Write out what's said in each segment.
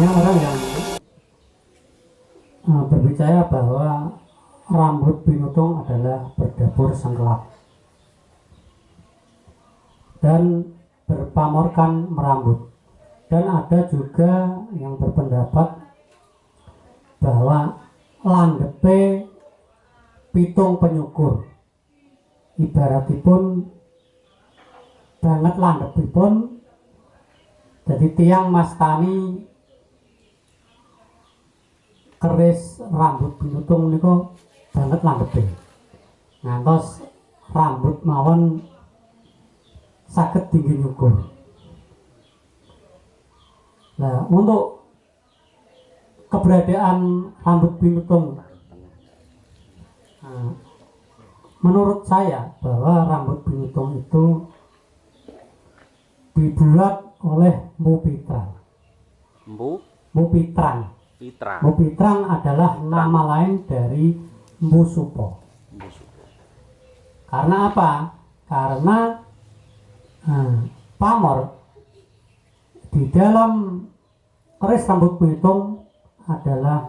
banyak orang yang berbicara bahwa rambut pinutung adalah berdapur sengkelap dan berpamorkan merambut. Dan ada juga yang berpendapat bahwa landhepe pitung penyukur, ibaratipun banget landhepipun jadi tiang mastani keris rambut pinutung niku banget landhepe ngantos rambut mawon saged tinggi nyukur. Nah, untuk keberadaan rambut pinutung, menurut saya bahwa rambut pinutung itu dibuat oleh Mpu Pitrang. Mpu Pitrang. Mpu Pitrang adalah nama lain dari Mpu Supo. Karena apa? Karena pamor di dalam keris rambut pinutung adalah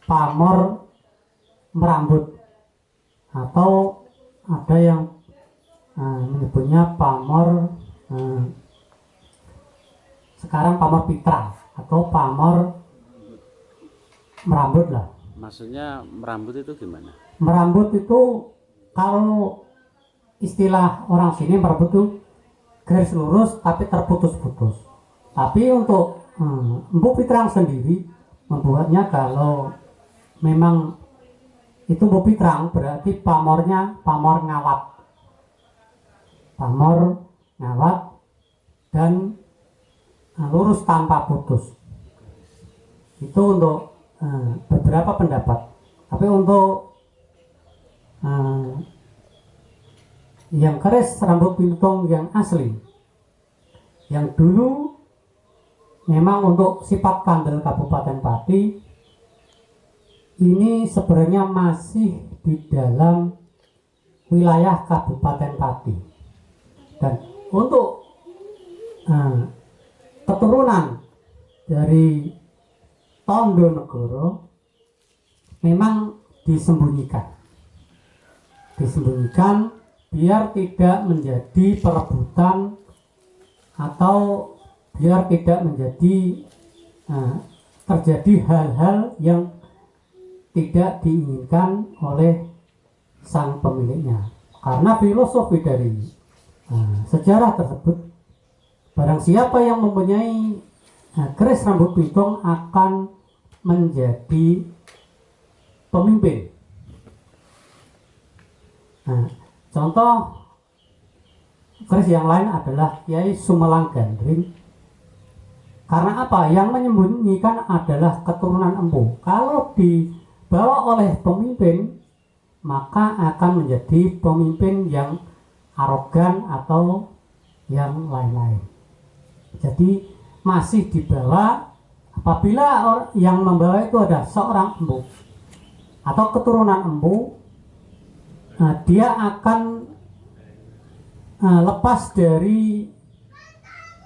pamor merambut, atau ada yang menyebutnya pamor sekarang pamor Pitrang atau pamor merambut lah. Maksudnya merambut itu gimana? Merambut itu kalau istilah orang sini merambut itu garis lurus tapi terputus-putus. Tapi untuk Mpu Pitrang sendiri membuatnya kalau memang itu Mpu Pitrang berarti pamornya pamor ngawat. Pamor ngawat dan lurus tanpa putus. Itu untuk beberapa pendapat. Tapi untuk yang keris rambut pinutung yang asli, yang dulu memang untuk sifat kandel Kabupaten Pati, ini sebenarnya masih di dalam wilayah Kabupaten Pati. Dan untuk keturunan dari Tondonegoro memang disembunyikan biar tidak menjadi perebutan atau biar tidak menjadi terjadi hal-hal yang tidak diinginkan oleh sang pemiliknya. Karena filosofi dari sejarah tersebut, barang siapa yang mempunyai keris rambut pinutung akan menjadi pemimpin. Contoh keris yang lain adalah Kiai Sumelang Gandring. Karena apa? Yang menyembunyikan adalah keturunan empu. Kalau dibawa oleh pemimpin, maka akan menjadi pemimpin yang arogan atau yang lain-lain. Jadi masih dibawa apabila yang membawa itu ada seorang empu atau keturunan empu, dia akan lepas dari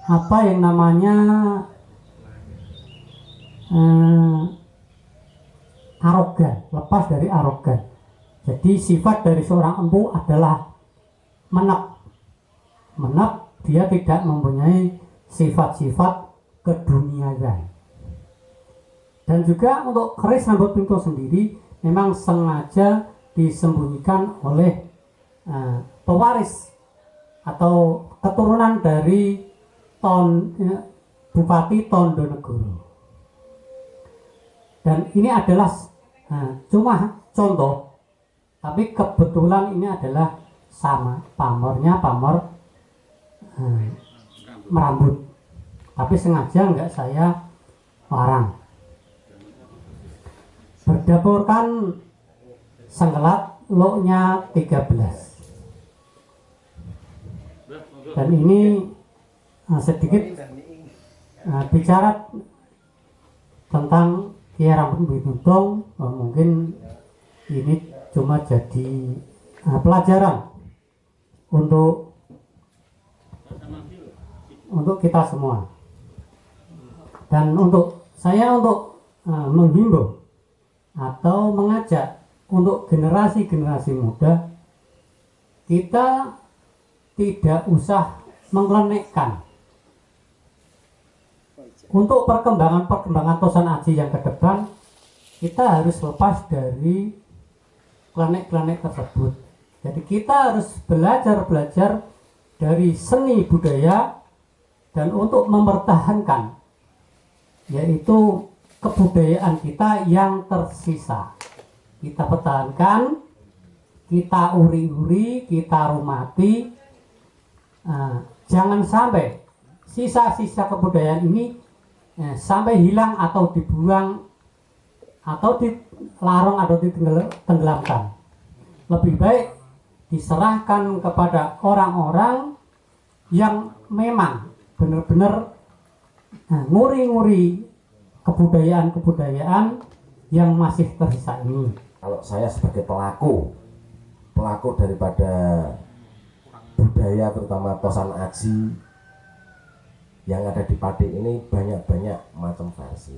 apa yang namanya arogan, lepas dari arogan. Jadi sifat dari seorang empu adalah menep, dia tidak mempunyai sifat-sifat keduniaan. Dan juga untuk keris rambut pinutung sendiri memang sengaja disembunyikan oleh pewaris atau keturunan dari Bupati Tondonegoro. Dan ini adalah cuma contoh, tapi kebetulan ini adalah sama, pamornya pamor merambut, tapi sengaja enggak saya larang. Berdapurkan sengkelat loknya 13. Dan ini sedikit bicara tentang Kiai Rambut Pinutung. Mungkin ini cuma jadi pelajaran untuk kita semua. Dan untuk saya menghimbau atau mengajak untuk generasi-generasi muda, kita tidak usah mengklenekkan untuk perkembangan Tosan Aji yang ke depan. Kita harus lepas dari klenek-klenek tersebut. Jadi kita harus belajar dari seni budaya dan untuk mempertahankan yaitu kebudayaan kita yang tersisa. Kita pertahankan, kita uri-uri, kita hormati. Jangan sampai sisa-sisa kebudayaan ini sampai hilang atau dibuang atau dilarang atau ditenggelamkan. Lebih baik diserahkan kepada orang-orang yang memang benar-benar nguri-nguri kebudayaan yang masih tersisa ini. Kalau saya sebagai pelaku daripada budaya terutama Tosan Aji yang ada di Pati ini banyak macam versi.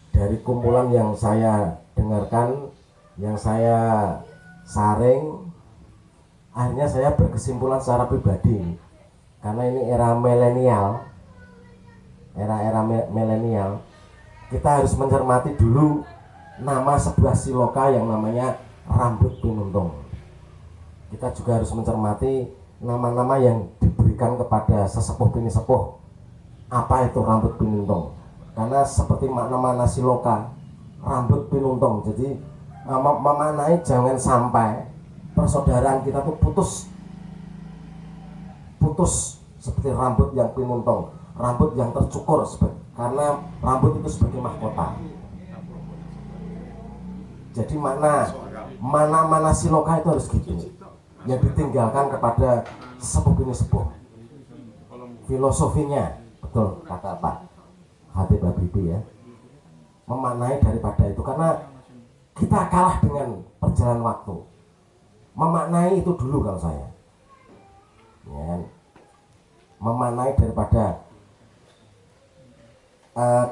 Dari kumpulan yang saya dengarkan, yang saya saring, akhirnya saya berkesimpulan secara pribadi, karena ini era milenial, kita harus mencermati dulu nama sebuah siloka yang namanya rambut pinuntung. Kita juga harus mencermati nama-nama yang diberikan kepada sesepuh pinisepuh. Apa itu rambut pinuntung? Karena seperti makna-makna siloka, rambut pinuntung. Jadi memaknai jangan sampai persaudaraan kita tuh putus seperti rambut yang pinuntung, rambut yang tercukur, karena rambut itu sebagai mahkota. Jadi mana siloka itu harus gitu, yang ditinggalkan kepada sepuh ini sepuh. Filosofinya betul kata Pak Hatip Habibie ya, memaknai daripada itu, karena kita kalah dengan perjalanan waktu. Memaknai itu dulu kalau saya ya, memaknai daripada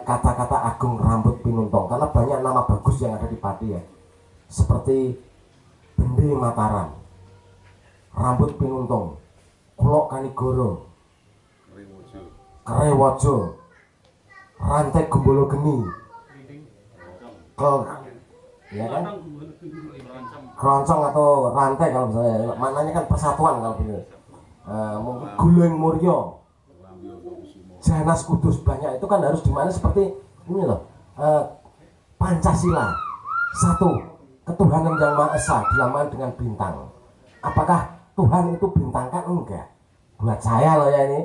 kata-kata agung rambut pinuntung, karena banyak nama bagus yang ada di Pati ya, seperti Bende Mataram, rambut pinuntung, Kulok Kanigoro, Kerewojo, Rantai Gembolo Geni, ya kan, keroncong atau rantai kalau misalnya, maknanya kan persatuan kalau gitu. Mungkin Guleng Muryo, Janas Kudus, banyak itu kan harus dimana seperti ini loh, Pancasila, satu ketuhanan yang Maha Esa dilambangkan dengan bintang. Apakah Tuhan itu bintang? Kan enggak. Buat saya loh ya ini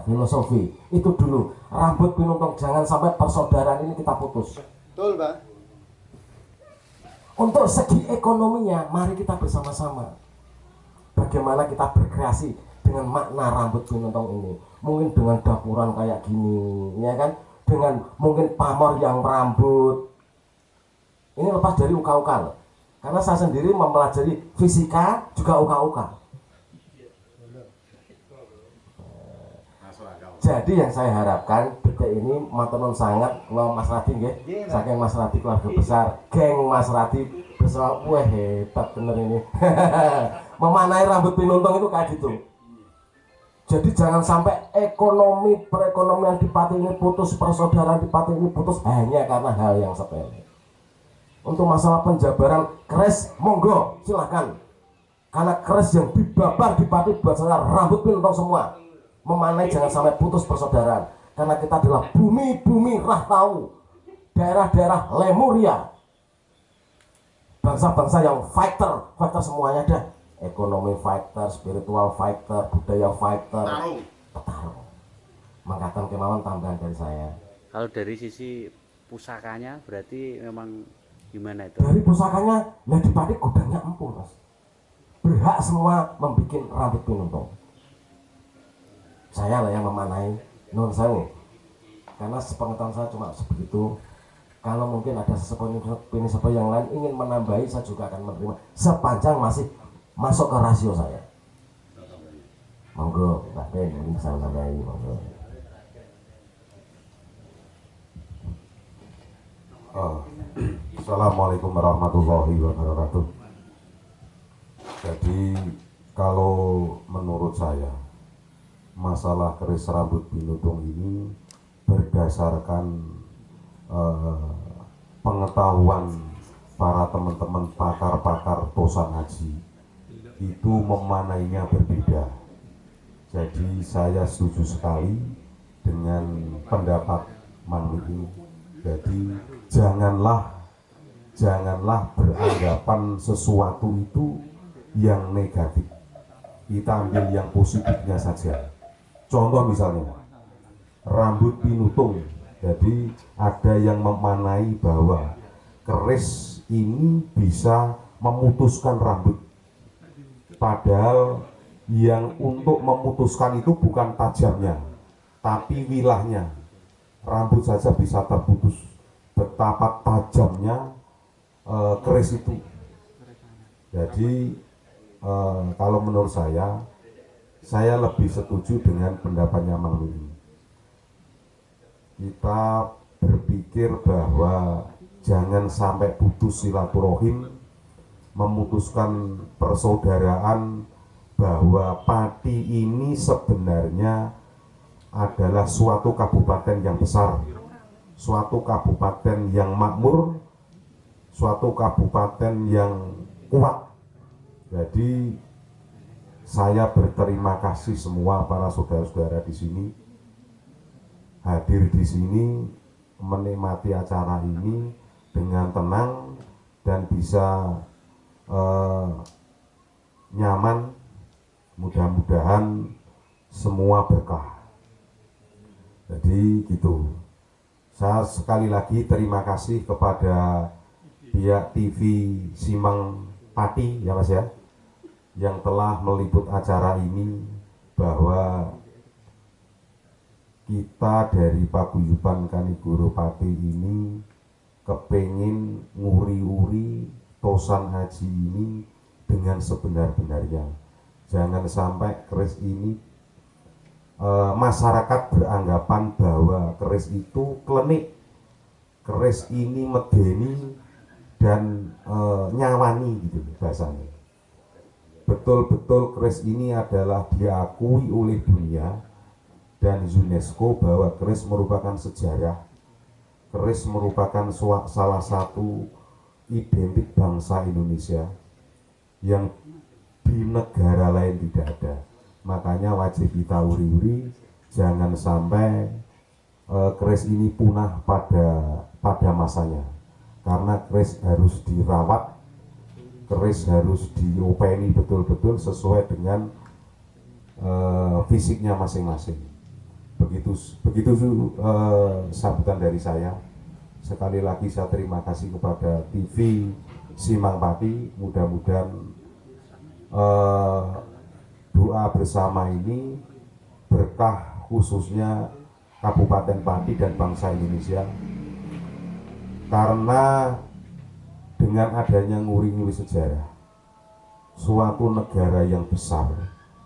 filosofi itu dulu. Rambut pinuntung, jangan sampai persaudaraan ini kita putus. Betul, Pak. Untuk segi ekonominya, mari kita bersama-sama bagaimana kita berkreasi dengan makna rambut pinuntung ini. Mungkin dengan dapuran kayak gini, ya kan? Dengan mungkin pamor yang rambut. Ini lepas dari uka-uka loh. Karena saya sendiri mempelajari fisika juga uka-uka. Jadi yang saya harapkan detik ini matur nuwun sangat kula Mas Radi nggih, saking Mas Radi keluarga besar, geng Mas Radi bersama, wah hebat bener ini. Memaknai rambut pinuntung itu kayak gitu. Jadi jangan sampai perekonomian di Pati ini putus, persaudaraan di Pati ini putus hanya karena hal yang sepele. Untuk masalah penjabaran keris, monggo silahkan. Karena keris yang dibabar di Pati buat saya rambut pinuntung semua. Memaknai jangan sampai putus persaudaraan, karena kita adalah bumi Rahtau, daerah-daerah Lemuria, bangsa-bangsa yang fighter semuanya dah, ekonomi fighter, spiritual fighter, budaya fighter, petarung. Mengatakan kemauan tambahan dari saya. Kalau dari sisi pusakanya berarti memang gimana itu? Dari pusakanya, ya di Pati gudangnya empuk Mas, berhak semua membuat rambut pinuntung. Saya lah yang memanai non sewu, karena sepengetahuan saya cuma sebegitu. Kalau mungkin ada sesepuh yang lain ingin menambahi, saya juga akan menerima sepanjang masih masuk ke rasio saya. Monggo, Mbak Ben, ini bisa menambahi, monggo. Oh, Assalamualaikum warahmatullahi wabarakatuh. Jadi kalau menurut saya masalah keris rambut pinutung ini berdasarkan pengetahuan para teman-teman pakar-pakar tosan haji itu memanainya berbeda. Jadi saya setuju sekali dengan pendapat Mang ini. Jadi janganlah beranggapan sesuatu itu yang negatif. Kita ambil yang positifnya saja. Contoh misalnya rambut pinutung. Jadi ada yang memanai bahwa keris ini bisa memutuskan rambut. Padahal yang untuk memutuskan itu bukan tajamnya, tapi wilahnya. Rambut saja bisa terputus. Betapa tajamnya keris itu. Jadi kalau menurut saya lebih setuju dengan pendapatnya Mang Luli. Kita berpikir bahwa jangan sampai putus silaturahim, memutuskan persaudaraan, bahwa Pati ini sebenarnya adalah suatu kabupaten yang besar, suatu kabupaten yang makmur, suatu kabupaten yang kuat. Jadi saya berterima kasih semua para saudara-saudara di sini hadir di sini menikmati acara ini dengan tenang dan bisa nyaman. Mudah-mudahan semua berkah. Jadi gitu. Saya sekali lagi terima kasih kepada pihak TV Simang Pati ya Mas ya, yang telah meliput acara ini, bahwa kita dari Paguyuban Kanigoro Pati ini kepingin nguri-uri tosan haji ini dengan sebenar-benarnya. Jangan sampai keris ini masyarakat beranggapan bahwa keris itu klenik, keris ini medeni dan nyawani gitu bahasanya. Betul-betul keris ini adalah diakui oleh dunia dan UNESCO bahwa keris merupakan sejarah, keris merupakan salah satu identik bangsa Indonesia yang di negara lain tidak ada. Makanya wajib kita uri-uri, jangan sampai keris ini punah pada masanya. Karena keris harus dirawat, keris harus diopeni betul-betul sesuai dengan fisiknya masing-masing. Begitu sambutan dari saya. Sekali lagi saya terima kasih kepada TV Simang Pati. Mudah-mudahan doa bersama ini berkah khususnya Kabupaten Pati dan bangsa Indonesia, karena dengan adanya nguri-nguri sejarah suatu negara yang besar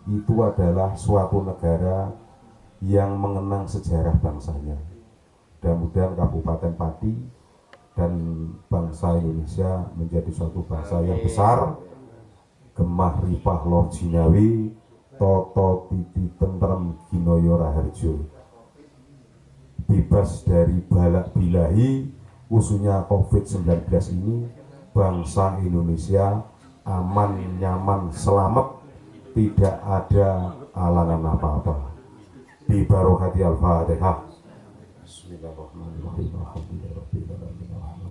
itu adalah suatu negara yang mengenang sejarah bangsanya. Mudah-mudahan Kabupaten Pati dan bangsa Indonesia menjadi suatu bangsa yang besar, gemah ripah lor jinawi, toto titi tentrem ginoyo raharjo, bebas dari balak bilahi khususnya COVID-19 ini. Bangsa Indonesia aman, nyaman, selamat, tidak ada halangan apa-apa. Bi barokati al-Fatihah. Bismillahirrahmanirrahim. Alhamdulillahirabbil alamin.